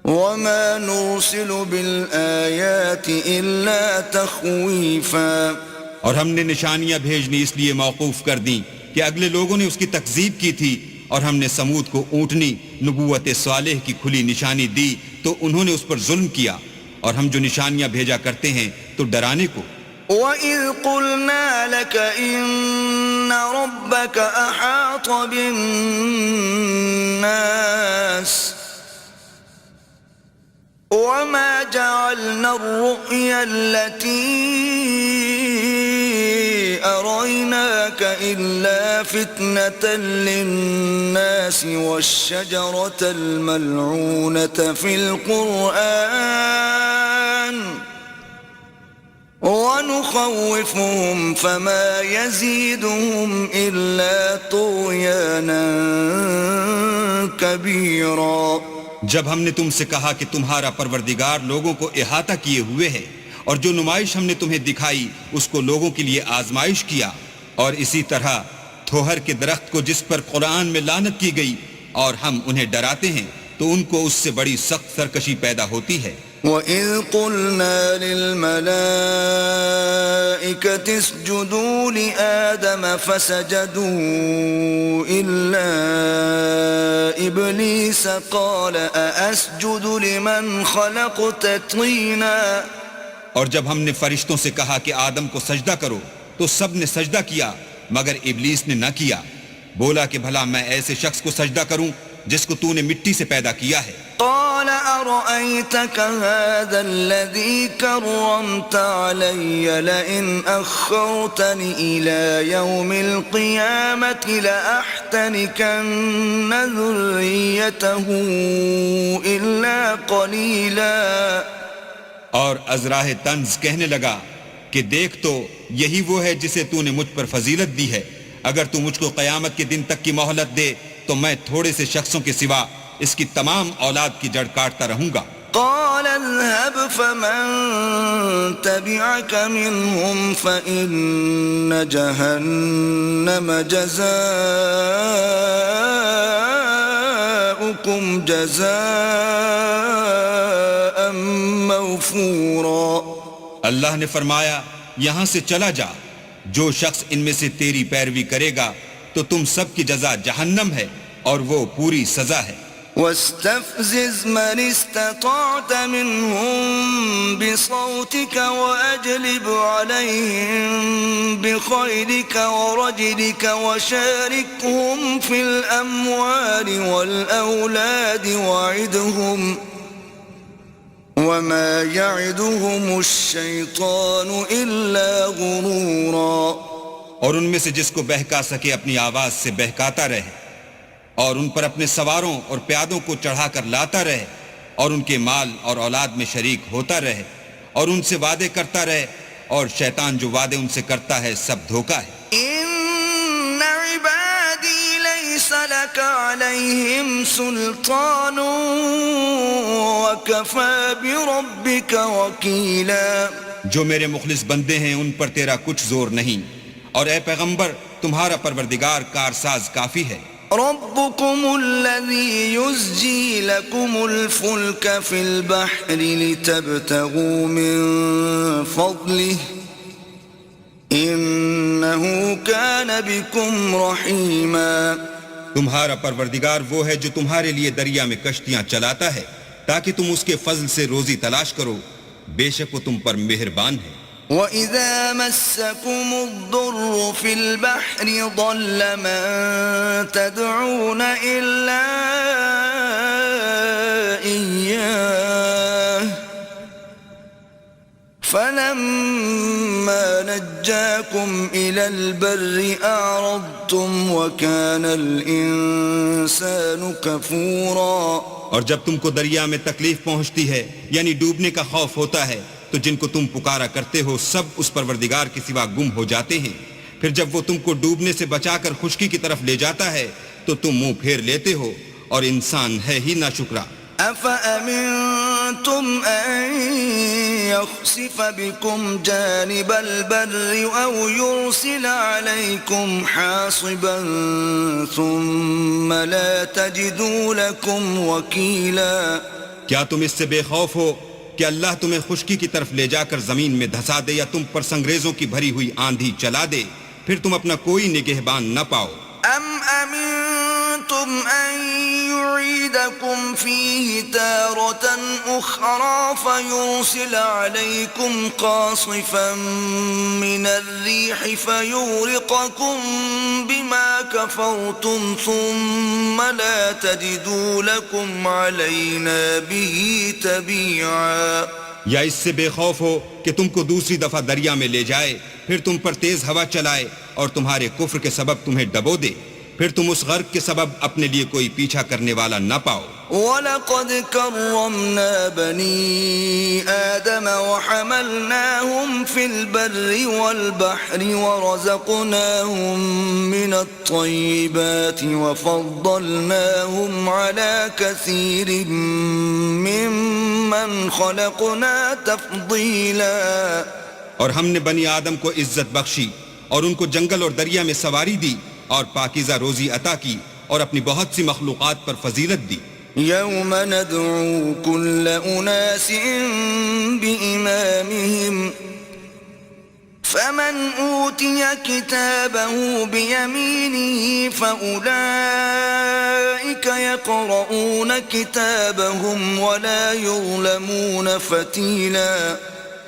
وَمَا نُرْسِلُ بِالْآيَاتِ إِلَّا تَخْوِيفًا. اور ہم نے نشانیاں بھیجنی اس لیے موقوف کر دیں کہ اگلے لوگوں نے اس کی تکذیب کی تھی، اور ہم نے سمود کو اونٹنی نبوت صالح کی کھلی نشانی دی تو انہوں نے اس پر ظلم کیا، اور ہم جو نشانیاں بھیجا کرتے ہیں تو ڈرانے کو. وَإِذْ قُلْنَا لَكَ إِنَّ رَبَّكَ أَحَاطَ بِالنَّاسِ وَمَا جَعَلْنَا الرُّؤْيَا الَّتِي أَرَيْنَاكَ إِلَّا فِتْنَةً لِلنَّاسِ وَالشَّجَرَةَ الْمَلْعُونَةَ فِي الْقُرْآنِ وَنُخَوِّفُهُمْ فَمَا يَزِيدُهُمْ إِلَّا طُغْيَانًا كَبِيرًا. جب ہم نے تم سے کہا کہ تمہارا پروردگار لوگوں کو احاطہ کیے ہوئے ہے، اور جو نمائش ہم نے تمہیں دکھائی اس کو لوگوں کے لیے آزمائش کیا، اور اسی طرح تھوہر کے درخت کو جس پر قرآن میں لعنت کی گئی اور ہم انہیں ڈراتے ہیں تو ان کو اس سے بڑی سخت سرکشی پیدا ہوتی ہے. وَإِذْ قُلْنَا لِلْمَلَائِكَةِ اسْجُدُوا لِآدَمَ فَسَجَدُوا إِلَّا إِبْلِيسَ قَالَ أَأَسْجُدُ لِمَنْ خَلَقْتَ طِينًا اور جب ہم نے فرشتوں سے کہا کہ آدم کو سجدہ کرو تو سب نے سجدہ کیا مگر ابلیس نے نہ کیا، بولا کہ بھلا میں ایسے شخص کو سجدہ کروں جس کو تو نے مٹی سے پیدا کیا ہے۔ قال أرأيتك هذا الذي كرمت علي لئن أخرتني إلى يوم القيامة لأحتنكن ذريته إلا قليلا۔ اور ازراہ طنز کہنے لگا کہ دیکھ تو یہی وہ ہے جسے تو نے مجھ پر فضیلت دی ہے، اگر تو مجھ کو قیامت کے دن تک کی مہلت دے تو میں تھوڑے سے شخصوں کے سوا اس کی تمام اولاد کی جڑ کاٹتا رہوں گا۔ قال اذهب فمن تبعك منهم فإن جهنم جزاؤكم جزاء موفورا۔ اللہ نے فرمایا یہاں سے چلا جا، جو شخص ان میں سے تیری پیروی کرے گا تو تم سب کی جزا جہنم ہے اور وہ پوری سزا ہے۔ واستفزز من استطعت منهم بصوتك وأجلب عليهم بخيلك ورجلك وشاركهم في الأموال والأولاد وعدهم وما يعدهم الشيطان إلا غرورا۔ اور ان میں سے جس کو بہکا سکے اپنی آواز سے بہکاتا رہے، اور ان پر اپنے سواروں اور پیادوں کو چڑھا کر لاتا رہے، اور ان کے مال اور اولاد میں شریک ہوتا رہے، اور ان سے وعدے کرتا رہے، اور شیطان جو وعدے ان سے کرتا ہے سب دھوکہ ہے۔ ان عبادی لیس لک علیہم سلطان وکفی بربک وکیلا۔ جو میرے مخلص بندے ہیں ان پر تیرا کچھ زور نہیں، اور اے پیغمبر تمہارا پروردگار کارساز کافی ہے۔ ربكم الذي يزجي لكم الفلك في البحر لتبتغوا من فضله إنه كان بكم رحيما۔ تمہارا پروردگار وہ ہے جو تمہارے لیے دریا میں کشتیاں چلاتا ہے تاکہ تم اس کے فضل سے روزی تلاش کرو، بے شک وہ تم پر مہربان ہے۔ وَإِذَا مَسَّكُمُ الضُّرُّ فِي الْبَحْرِ ضَلَّ مَن تَدْعُونَ إِلَّا إِيَّاهُ فَلَمَّا نَجَّاكُمْ إِلَى الْبَرِّ أَعْرَضْتُمْ وَكَانَ الْإِنسَانُ كَفُورًا۔ اور جب تم کو دریا میں تکلیف پہنچتی ہے یعنی ڈوبنے کا خوف ہوتا ہے تو جن کو تم پکارا کرتے ہو سب اس پروردگار کے سوا گم ہو جاتے ہیں، پھر جب وہ تم کو ڈوبنے سے بچا کر خشکی کی طرف لے جاتا ہے تو تم منہ پھیر لیتے ہو، اور انسان ہے ہی ناشکرا۔ أَفَأَمِنْتُمْ أَنْ يَخْسِفَ بِكُمْ جَانِبَ الْبَرِّ أَوْ يُرْسِلَ عَلَيْكُمْ حَاصِبًا ثُمَّ لَا تَجِدُوا لَكُمْ وَكِيلًا۔ کیا تم اس سے بے خوف ہو کہ اللہ تمہیں خشکی کی طرف لے جا کر زمین میں دھسا دے یا تم پر سنگریزوں کی بھری ہوئی آندھی چلا دے، پھر تم اپنا کوئی نگہبان نہ پاؤ؟ أَمْ أَمِنْتُمْ أَنْ يُعِيدَكُمْ فِيهِ تَارَةً أُخْرَى فَيُرْسِلَ عَلَيْكُمْ قَاصِفًا مِنَ الرِّيحِ فَيُغْرِقَكُمْ بِمَا كَفَرْتُمْ ثُمَّ لَا تَجِدُوا لَكُمْ عَلَيْنَا بِهِ تَبِيعًا۔ یا اس سے بے خوف ہو کہ تم کو دوسری دفعہ دریا میں لے جائے، پھر تم پر تیز ہوا چلائے اور تمہارے کفر کے سبب تمہیں ڈبو دے، پھر تم اس غرق کے سبب اپنے لیے کوئی پیچھا کرنے والا نہ پاؤ۔ وَلَقَدْ كَرَّمْنَا بَنِي آدَمَ وَحَمَلْنَاهُمْ فِي الْبَرِّ وَالْبَحْرِ وَرَزَقْنَاهُمْ مِنَ الطَّيِّبَاتِ وَفَضَّلْنَاهُمْ عَلَى كَثِيرٍ مِّمَّنْ خَلَقْنَا تَفْضِيلًا۔ اور ہم نے بنی آدم کو عزت بخشی اور ان کو جنگل اور دریا میں سواری دی اور پاکیزہ روزی عطا کی اور اپنی بہت سی مخلوقات پر فضیلت دی۔ یوم ندعو کل اناس بإمامهم فمن اوتی کتابه بیمینه فأولئک یقرؤون کتابهم ولا یظلمون فتیلا۔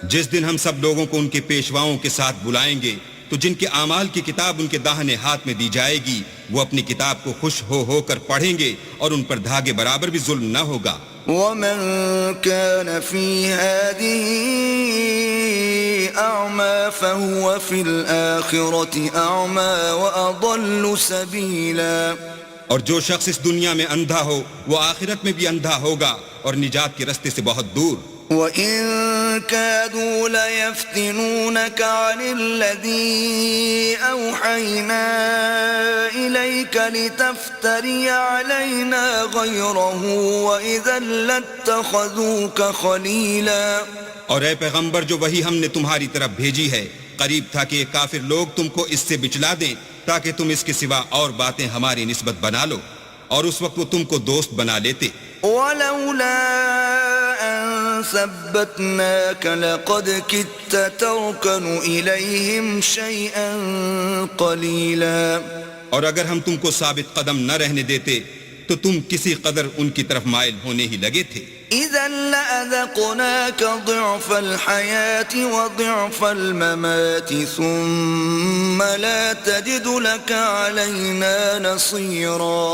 جس دن ہم سب لوگوں کو ان کے پیشواؤں کے ساتھ بلائیں گے تو جن کے اعمال کی کتاب ان کے داہنے ہاتھ میں دی جائے گی وہ اپنی کتاب کو خوش ہو کر پڑھیں گے اور ان پر دھاگے برابر بھی ظلم نہ ہوگا. ومن كان في هذه أعمى فهو في الآخرة أعمى وأضل سبيلا. اور جو شخص اس دنیا میں اندھا ہو وہ آخرت میں بھی اندھا ہوگا اور نجات کے رستے سے بہت دور. وَإِن كَادُوا لَيَفْتِنُونَكَ عَنِ الَّذِي أَوْحَيْنَا إِلَيْكَ لِتَفْتَرِيَ عَلَيْنَا غَيْرَهُ وَإِذًا لَاتَّخَذُوكَ خَلِيلًا. اور اے پیغمبر جو وہی ہم نے تمہاری طرف بھیجی ہے قریب تھا کہ یہ کافر لوگ تم کو اس سے بچلا دیں تاکہ تم اس کے سوا اور باتیں ہماری نسبت بنا لو اور اس وقت وہ تم کو دوست بنا لیتے. وَلَوْلَا أَن ثَبَّتْنَاكَ لَقَدْ كِدتَّ تَرْكَنُ إِلَيْهِمْ شَيْئًا قَلِيلًا. اور اگر ہم تم کو ثابت قدم نہ رہنے دیتے تو تم کسی قدر ان کی طرف مائل ہونے ہی لگے تھے. إِذًا لَأَذَقْنَاكَ ضِعْفَ الْحَيَاةِ وَضِعْفَ الْمَمَاتِ ثُمَّ لَا تَجِدُ لَكَ عَلَيْنَا نَصِيرًا.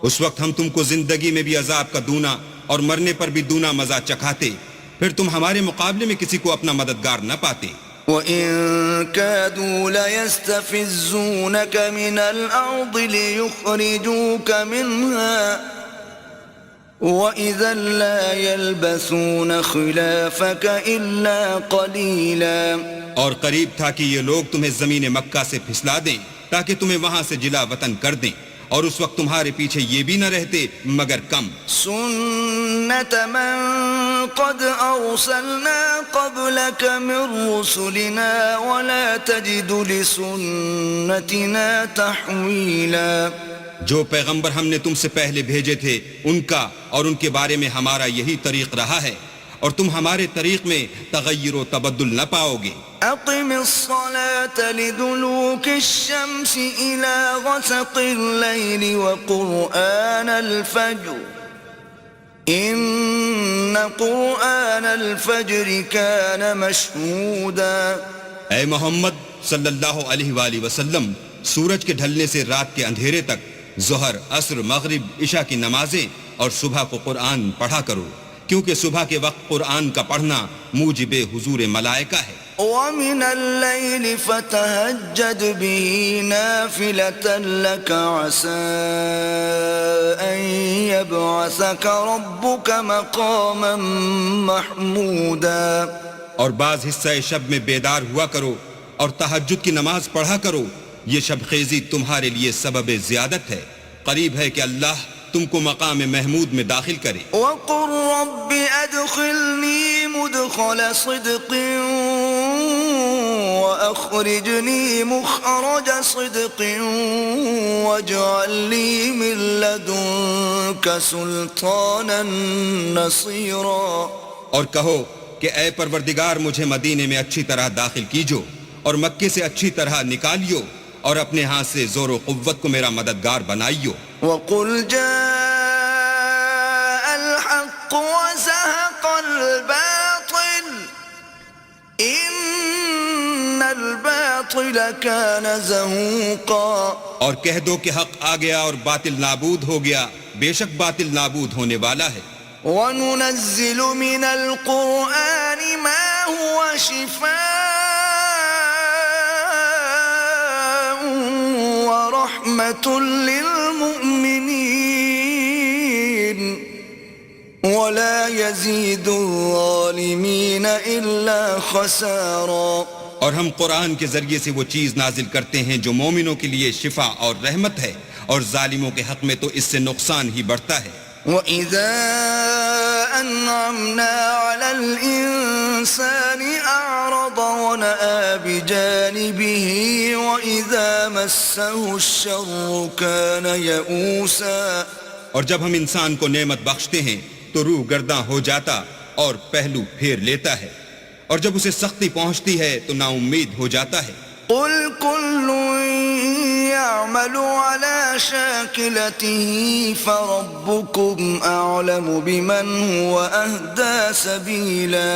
اس وقت ہم تم کو زندگی میں بھی عذاب کا دونا اور مرنے پر بھی دونا مزہ چکھاتے پھر تم ہمارے مقابلے میں کسی کو اپنا مددگار نہ پاتے. وَإِن كَادُوا لَيَسْتَفِزُّونَكَ مِنَ الْأَرْضِ لِيُخْرِجُوكَ مِنْهَا وَإِذًا لَا يَلْبَثُونَ خِلَافَكَ إِلَّا قَلِيلًا. اور قریب تھا کہ یہ لوگ تمہیں زمین مکہ سے پھسلا دیں تاکہ تمہیں وہاں سے جلا وطن کر دیں اور اس وقت تمہارے پیچھے یہ بھی نہ رہتے مگر کم. سُنَّتَ مَن قَدْ أَرْسَلْنَا قَبْلَكَ مِن رُّسُلِنَا وَلَا تَجِدُ لِسُنَّتِنَا تَحْوِيلًا. جو پیغمبر ہم نے تم سے پہلے بھیجے تھے ان کا اور ان کے بارے میں ہمارا یہی طریق رہا ہے اور تم ہمارے طریق میں تغیر و تبدل نہ پاؤ گے. أقم الصلاة لدلوك الشمس إلى غسق الليل وقرآن الفجر إن قرآن الفجر كان مشهودا. اے محمد صلی اللہ علیہ وآلہ وسلم سورج کے ڈھلنے سے رات کے اندھیرے تک ظہر عصر مغرب عشاء کی نمازیں اور صبح کو قرآن پڑھا کرو کیونکہ صبح کے وقت قرآن کا پڑھنا موجب حضور ملائکہ ہے. وَمِنَ اللَّيْلِ فَتَهَجَّدْ بِهِ نَافِلَةً لَكَ عَسَىٰ أَن يَبْعَثَكَ رَبُّكَ مَقَامًا مَحْمُودًا. اور بعض حصہ شب میں بیدار ہوا کرو اور تہجد کی نماز پڑھا کرو یہ شب خیزی تمہارے لیے سبب زیادت ہے. قریب ہے کہ اللہ تم کو مقام محمود میں داخل کرے. وَقُلْ رَبِّ أَدْخِلْنِي مُدْخَلَ صِدْقٍ وَأَخْرِجْنِي مُخْرَجَ صِدْقٍ وَاجْعَل لِّي مِن لَّدُنكَ سُلْطَانًا نَّصِيرًا. اور کہو کہ اے پروردگار مجھے مدینے میں اچھی طرح داخل کیجو اور مکے سے اچھی طرح نکالیو اور اپنے ہاتھ سے زور و قوت کو میرا مددگار بنائیو. وَقُلْ جَاءَ الْحَقُّ وَزَهَقَ الْبَاطِلُ إِنَّ الْبَاطِلَ كَانَ زَهُوقًا. اور کہہ دو کہ حق آ گیا اور باطل نابود ہو گیا بے شک باطل نابود ہونے والا ہے. وَنُنَزِّلُ مِنَ الْقُرْآنِ مَا هُوَ شِفَاءٌ وَرَحْمَةٌ لِّلْمُؤْمِنِينَ وَلَا يَزِيدُ الظَّالِمِينَ إِلَّا خَسَارًا. اور ہم قرآن کے ذریعے سے وہ چیز نازل کرتے ہیں جو مومنوں کے لیے شفا اور رحمت ہے اور ظالموں کے حق میں تو اس سے نقصان ہی بڑھتا ہے. وَإِذَا أَنْعَمْنَا عَلَى الْإِنسَانِ أَعْرَضَ وَنَأَىٰ بِجَانِبِهِ وَإِذَا مَسَّهُ الشَّرُّ كَانَ يَئُوسًا. اور جب ہم انسان کو نعمت بخشتے ہیں تو روح گرداں ہو جاتا اور پہلو پھیر لیتا ہے اور جب اسے سختی پہنچتی ہے تو نا امید ہو جاتا ہے. قُلْ كُلٌّ يَعْمَلُ عَلَى شَاكِلَتِهِ فَرَبُّكُمْ أَعْلَمُ بِمَنْ هُوَ أَهْدَىٰ سَبِيلًا.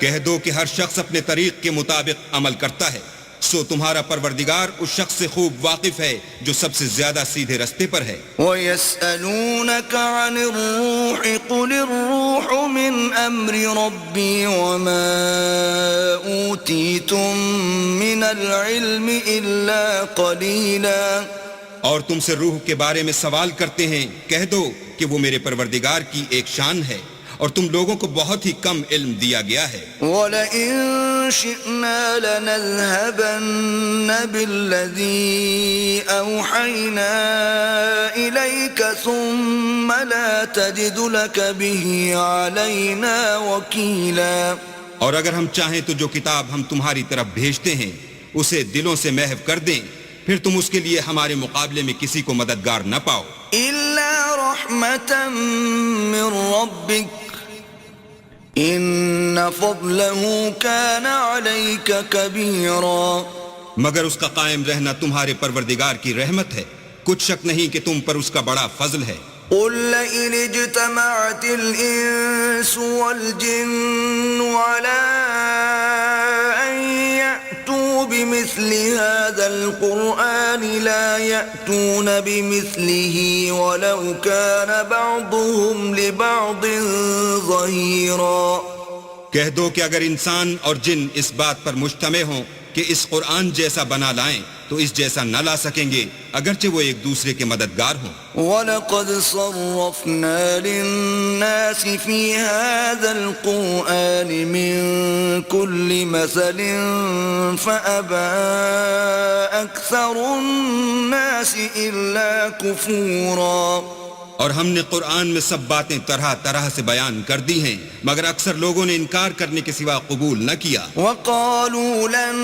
کہہ دو کہ ہر شخص اپنے طریق کے مطابق عمل کرتا ہے، سو تمہارا پروردگار اس شخص سے خوب واقف ہے جو سب سے زیادہ سیدھے رستے پر ہے۔ وَيَسْأَلُونَكَ عَنِ الرُّوحِ قُلِ الرُّوحُ مِنْ أَمْرِ رَبِّي وَمَا أُوتِيتُم مِّنَ الْعِلْمِ إِلَّا قَلِيلًا۔ اور تم سے روح کے بارے میں سوال کرتے ہیں، کہہ دو کہ وہ میرے پروردگار کی ایک شان ہے اور تم لوگوں کو بہت ہی کم علم دیا گیا ہے۔ وَلَئِن شِئْنَا لَنَذْهَبَنَّ بِالَّذِي أَوْحَيْنَا إِلَيْكَ ثُمَّ لَا تَجِدُ لَكَ بِهِ عَلَيْنَا وَكِيلًا۔ اور اگر ہم چاہیں تو جو کتاب ہم تمہاری طرف بھیجتے ہیں اسے دلوں سے محو کر دیں، پھر تم اس کے لیے ہمارے مقابلے میں کسی کو مددگار نہ پاؤ۔ إِلَّا رَحْمَةً مِّن رَّبِّكَ إِنَّ فَضْلَهُ كَانَ عَلَيْكَ كَبِيرًا۔ مگر اس کا قائم رہنا تمہارے پروردگار کی رحمت ہے، کچھ شک نہیں کہ تم پر اس کا بڑا فضل ہے۔ قُل لَّئِنِ اجْتَمَعَتِ الْإِنسُ وَالْجِنُّ عَلَىٰ أَن يَأْتُوا بِمِثْلِ هَٰذَا الْقُرْآنِ لَا يَأْتُونَ بِمِثْلِهِ وَلَوْ كَانَ بَعْضُهُمْ لِبَعْضٍ ظَهِيرًا۔ کہہ دو کہ اگر انسان اور جن اس بات پر مجتمع ہوں کہ اس قرآن جیسا بنا لائیں تو اس جیسا نہ لا سکیں گے، اگرچہ وہ ایک دوسرے کے مددگار ہوں۔ وَلَقَدْ صَرَّفْنَا لِلنَّاسِ فِي هَذَا الْقُرْآنِ مِنْ كُلِّ مَثَلٍ فَأَبَىٰ أَكْثَرُ النَّاسِ إِلَّا كُفُورًا۔ اور ہم نے قرآن میں سب باتیں طرح طرح سے بیان کر دی ہیں، مگر اکثر لوگوں نے انکار کرنے کے سوا قبول نہ کیا۔ وَقَالُوا لَن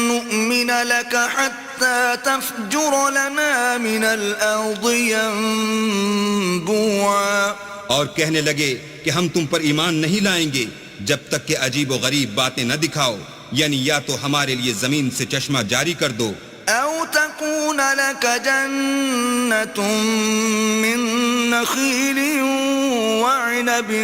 نُّؤْمِنَ لَكَ حَتَّىٰ تَفْجُرَ لَنَا مِنَ الْأَرْضِ يَنبُوعًا۔ اور کہنے لگے کہ ہم تم پر ایمان نہیں لائیں گے جب تک کہ عجیب و غریب باتیں نہ دکھاؤ، یعنی یا تو ہمارے لیے زمین سے چشمہ جاری کر دو، أَوْ تَكُونَ لَكَ جَنَّةٌ مِّن نَّخِيلٍ وَعِنَبٍ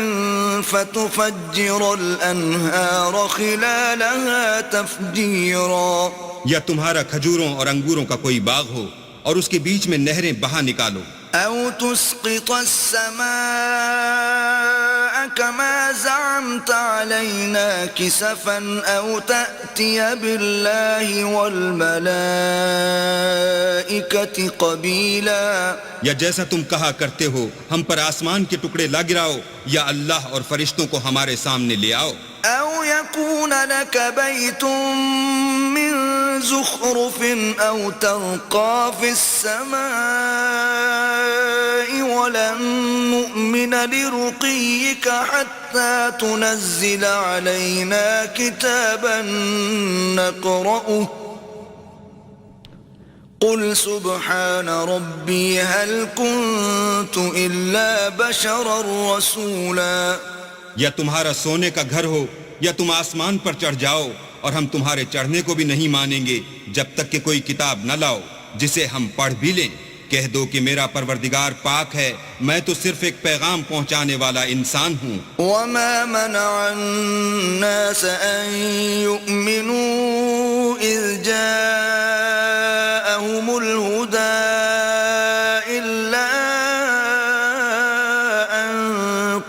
فَتُفَجِّرَ الْأَنْهَارَ خِلَالَهَا تَفْجِيرًا۔ یا تمہارا کھجوروں اور انگوروں کا کوئی باغ ہو اور اس کے بیچ میں نہریں بہا نکالو، أَوْ تُسْقِطَ السَّمَاءَ كَمَا زَعَمْتَ عَلَيْنَا كِسَفًا أَوْ تَأْتِيَ بِاللَّهِ وَالْمَلَائِكَةِ قَبِيلًا۔ یا جیسا تم کہا کرتے ہو ہم پر آسمان کے ٹکڑے لا گراؤ، یا اللہ اور فرشتوں کو ہمارے سامنے لے آؤ۔ أَوْ يَكُونَ لَكَ بَيْتٌ مِّن زُخْرُفٍ أَوْ تَرْقَىٰ فِي السَّمَاءِ وَلَن نُّؤْمِنَ لِرُقِيِّكَ حَتَّىٰ تُنَزِّلَ عَلَيْنَا كِتَابًا نَّقْرَؤُهُ قُلْ سُبْحَانَ رَبِّي هَلْ كُنتُ إِلَّا بَشَرًا رَّسُولًا۔ یا تمہارا سونے کا گھر ہو یا تم آسمان پر چڑھ جاؤ، اور ہم تمہارے چڑھنے کو بھی نہیں مانیں گے جب تک کہ کوئی کتاب نہ لاؤ جسے ہم پڑھ بھی لیں۔ کہہ دو کہ میرا پروردگار پاک ہے، میں تو صرف ایک پیغام پہنچانے والا انسان ہوں۔ وَمَا مَنَعَ النَّاسَ أَن يُؤْمِنُوا إِذْ جَاءَهُمُ الْهُدَىٰ إِلَّا أَن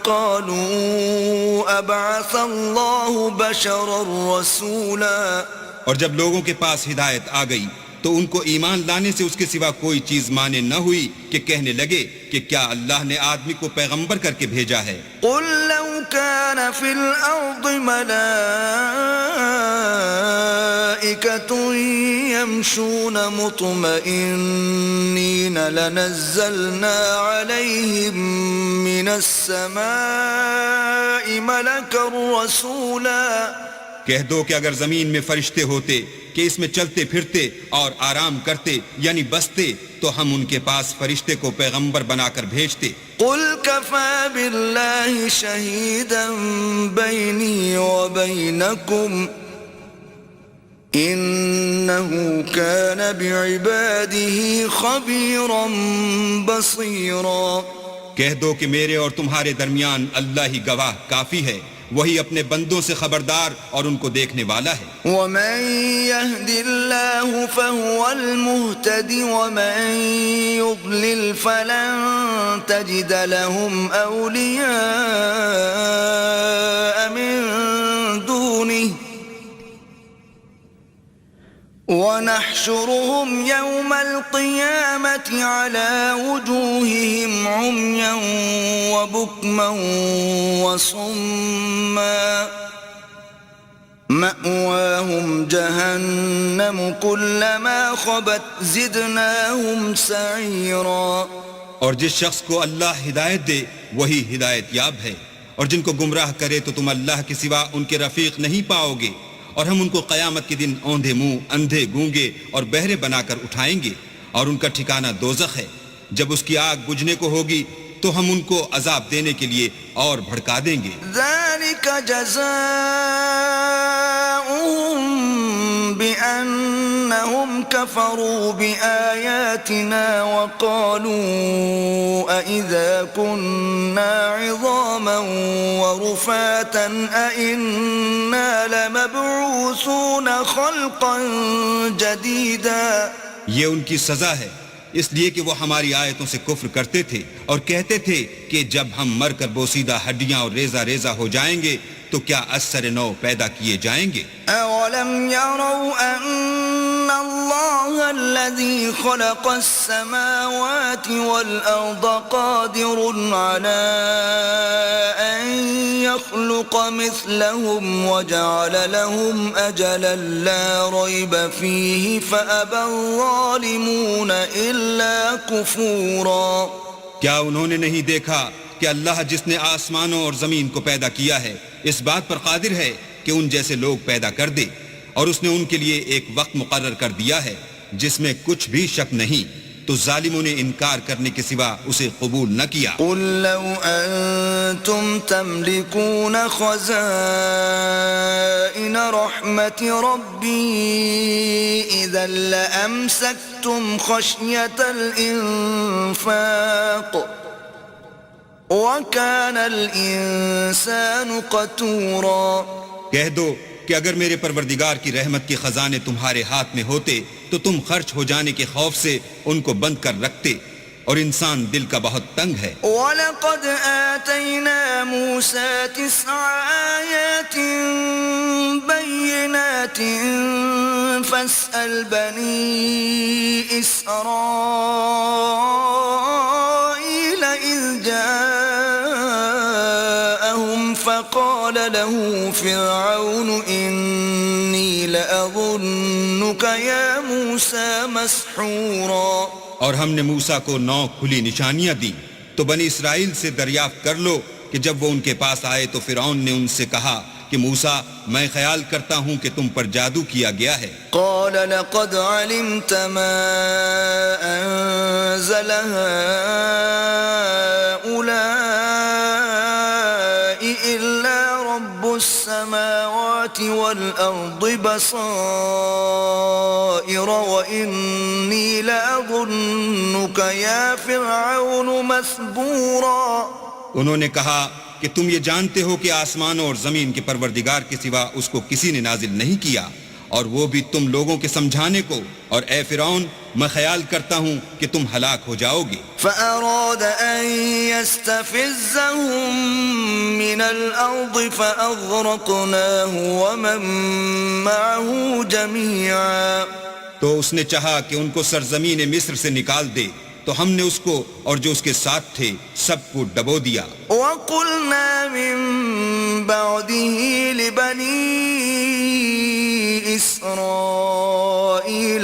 قَالُوا أَبْعَثَ اللَّهُ بَشَرًا رَّسُولًا۔ اور جب لوگوں کے پاس ہدایت آ گئی تو ان کو ایمان لانے سے اس کے سوا کوئی چیز مانے نہ ہوئی کہ کہنے لگے کہ کیا اللہ نے آدمی کو پیغمبر کر کے بھیجا ہے۔ قُل لَّوْ كَانَ فِي الْأَرْضِ مَلَائِكَةٌ يَمْشُونَ مُطْمَئِنِّينَ لَنَزَّلْنَا عَلَيْهِم مِّنَ السَّمَاءِ مَلَكًا رَّسُولًا۔ کہہ دو کہ اگر زمین میں فرشتے ہوتے کہ اس میں چلتے پھرتے اور آرام کرتے یعنی بستے تو ہم ان کے پاس فرشتے کو پیغمبر بنا کر بھیجتے۔ قُلْ كَفَىٰ بِاللَّهِ شَهِيدًا بَيْنِي وَبَيْنَكُمْ إِنَّهُ كَانَ بِعِبَادِهِ خَبِيرًا بَصِيرًا۔ کہہ دو کہ میرے اور تمہارے درمیان اللہ ہی گواہ کافی ہے، وہی اپنے بندوں سے خبردار اور ان کو دیکھنے والا ہے. ومن يهد الله فهو المهتد ومن يضلل فلن تجد لهم أولياء من دونه ونحشرهم يوم القيامة على وجوههم عميا وبكما وصما مأواهم جهنم كلما خبت زدناهم سعيرا. اور جس شخص کو اللہ ہدایت دے وہی ہدایت یاب ہے، اور جن کو گمراہ کرے تو تم اللہ کے سوا ان کے رفیق نہیں پاؤ گے. اور ہم ان کو قیامت کے دن اوندھے منہ، اندھے گونگے اور بہرے بنا کر اٹھائیں گے، اور ان کا ٹھکانہ دوزخ ہے. جب اس کی آگ بجھنے کو ہوگی تو ہم ان کو عذاب دینے کے لیے اور بھڑکا دیں گے. ذلك جزاؤهم بأنهم كفروا بآياتنا وقالوا أإذا كنا عظاما ورفاتا أإنا لمبعوثون خلقا جديدا. یہ ان کی سزا ہے اس لیے کہ وہ ہماری آیتوں سے کفر کرتے تھے اور کہتے تھے کہ جب ہم مر کر بوسیدہ ہڈیاں اور ریزہ ریزہ ہو جائیں گے تو کیا اثر نو پیدا کیے جائیں گے. اولم يروا ان الله الذي خلق السماوات والارض قادر على ان يخلق مثلهم وجعل لهم اجلا لا ريب فيه فابى الظالمون الا كفورا. کیا انہوں نے نہیں دیکھا کہ اللہ جس نے آسمانوں اور زمین کو پیدا کیا ہے اس بات پر قادر ہے کہ ان جیسے لوگ پیدا کر دے، اور اس نے ان کے لیے ایک وقت مقرر کر دیا ہے جس میں کچھ بھی شک نہیں، تو ظالموں نے انکار کرنے کے سوا اسے قبول نہ کیا. قل لو انتم تملكون خزائن رحمت ربی اذا لامسکتم خشیة الانفاق وَكَانَ الْإِنسَانُ قَتُورًا. کہہ دو کہ اگر میرے پروردگار کی رحمت کے خزانے تمہارے ہاتھ میں ہوتے تو تم خرچ ہو جانے کے خوف سے ان کو بند کر رکھتے، اور انسان دل کا بہت تنگ ہے. وَلَقَدْ آتَيْنَا مُوسَى 9 آيَاتٍ بَيِّنَاتٍ فَاسْأَلْ بَنِي إِسْرَائِيلَ إِذْ جاءهم فقال له فرعون إني لأظنك يا موسى مسحورا. اور ہم نے موسیٰ کو 9 کھلی نشانیاں دی، تو بنی اسرائیل سے دریافت کر لو کہ جب وہ ان کے پاس آئے تو فرعون نے ان سے کہا کہ موسیٰ میں خیال کرتا ہوں کہ تم پر جادو کیا گیا ہے. قال لقد علمت ما أنزل هؤلاء إلا رب السماوات والأرض بصائر وإني لأظنك يا فرعون مثبورا. انہوں نے کہا کہ تم یہ جانتے ہو کہ آسمانوں اور زمین کے پروردگار کے سوا اس کو کسی نے نازل نہیں کیا، اور وہ بھی تم لوگوں کے سمجھانے کو، اور اے فرعون میں خیال کرتا ہوں کہ تم ہلاک ہو جاؤ گے. فأراد أن يستفزهم من الأرض فأغرقناه ومن معه جميعا. تو اس نے چاہا کہ ان کو سرزمین مصر سے نکال دے، تو ہم نے اس کو اور جو اس کے ساتھ تھے سب کو ڈبو دیا. وَقُلْنَا مِن بَعْدِهِ لِبَنِي إِسْرَائِيلَ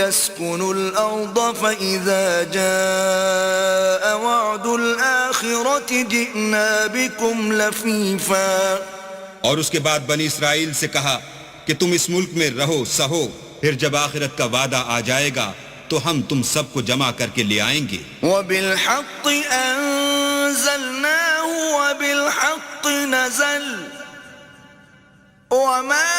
اسْكُنُوا الْأَرْضَ فَإِذَا جَاءَ وَعْدُ الْآخِرَةِ جِئْنَا بِكُمْ لَفِيفًا. اور اس کے بعد بنی اسرائیل سے کہا کہ تم اس ملک میں رہو سہو، پھر جب آخرت کا وعدہ آ جائے گا تو ہم تم سب کو جمع کر کے لے آئیں گے. وَبِالْحَقِّ أَنزَلْنَاهُ وَبِالْحَقِّ نَزَلَ وَمَا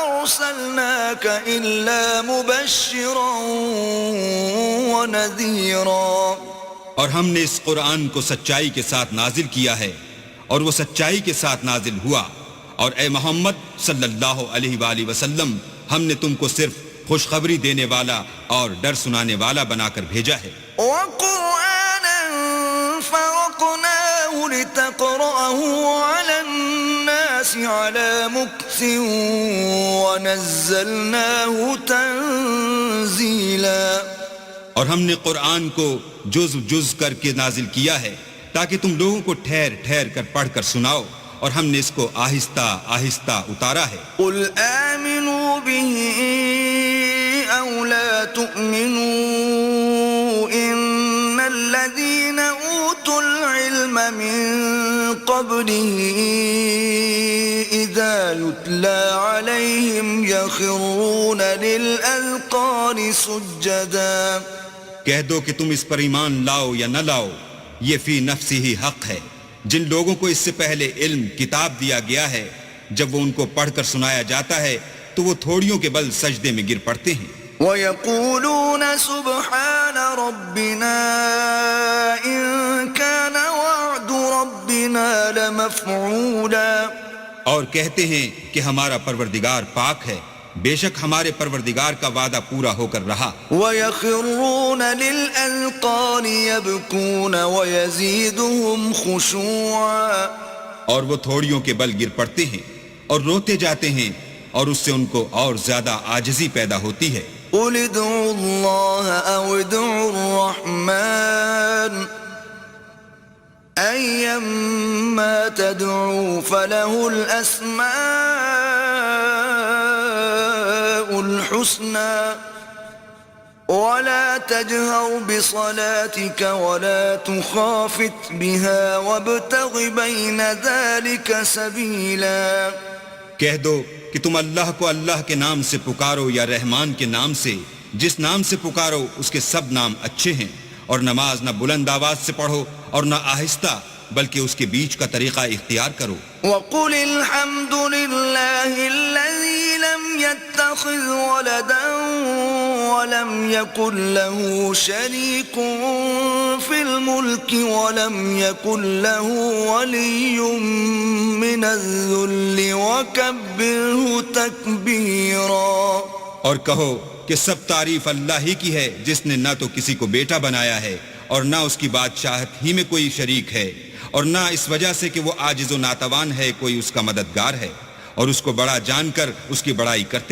أَرْسَلْنَاكَ إِلَّا مُبَشِّرًا وَنَذِيرًا. اور ہم نے اس قرآن کو سچائی کے ساتھ نازل کیا ہے، اور وہ سچائی کے ساتھ نازل ہوا. اور اے محمد صلی اللہ علیہ وآلہ وسلم ہم نے تم کو صرف خوشخبری دینے والا اور ڈر سنانے والا بنا کر بھیجا ہے. وقرآنا فرقناه لتقرأه على الناس على مكث ونزلناه تنزيلا. اور ہم نے قرآن کو جز جز کر کے نازل کیا ہے تاکہ تم لوگوں کو ٹھہر ٹھہر کر پڑھ کر سناؤ، اور ہم نے اس کو آہستہ آہستہ اتارا ہے. قل آمنوا به أو لا تؤمنوا إن الذين أوتوا العلم من قبله إذا يتلى عليهم يخرون للأذقان سجدا. کہہ دو کہ تم اس پر ایمان لاؤ یا نہ لاؤ، یہ فی نفسی ہی حق ہے. جن لوگوں کو اس سے پہلے علم کتاب دیا گیا ہے، جب وہ ان کو پڑھ کر سنایا جاتا ہے تو وہ تھوڑیوں کے بل سجدے میں گر پڑتے ہیں. وَيَقُولُونَ سُبْحَانَ رَبِّنَا إِن كَانَ وَعْدُ رَبِّنَا لَمَفْعُولًا. اور کہتے ہیں کہ ہمارا پروردگار پاک ہے، بے شک ہمارے پروردگار کا وعدہ پورا ہو کر رہا. وَيَخِرُّونَ لِلْأَذْقَانِ يَبْكُونَ وَيَزِيدُهُمْ خُشُوعًا. اور وہ تھوڑیوں کے بل گر پڑتے ہیں اور روتے جاتے ہیں، اور اس سے ان کو اور زیادہ عاجزی پیدا ہوتی ہے. قُلِ ادْعُوا اللَّهَ أَوِ ادْعُوا الرَّحْمَنَ أَيَّمَّا تَدْعُوا فَلَهُ الْأَسْمَاءُ الْحُسْنَى وَلَا تَجْهَرْ بِصَلَاتِكَ وَلَا تُخَافِتْ بِهَا وَابْتَغِ بَيْنَ ذَلِكَ سَبِيلًا. کہہ دو کہ تم اللہ کو اللہ کے نام سے پکارو یا رحمان کے نام سے، جس نام سے پکارو اس کے سب نام اچھے ہیں، اور نماز نہ بلند آواز سے پڑھو اور نہ آہستہ، بلکہ اس کے بیچ کا طریقہ اختیار کرو. وَقُلِ الْحَمْدُ لِلَّهِ الَّذِي لَمْ يَتَّخِذْ وَلَدًا وَلَمْ يَكُنْ لَهُ شَرِيكٌ فِي الْمُلْكِ وَلَمْ يَكُنْ لَهُ وَلِيٌّ مِّنَ الذُّلِّ وَكَبِّرْهُ تَكْبِيرًا. اور کہو کہ سب تعریف اللہ ہی کی ہے، جس نے نہ تو کسی کو بیٹا بنایا ہے اور نہ اس کی بادشاہت ہی میں کوئی شریک ہے، اور نہ اس وجہ سے کہ وہ عاجز و ناتوان ہے کوئی اس کا مددگار ہے، اور اس کو بڑا جان کر اس کی بڑائی کرتے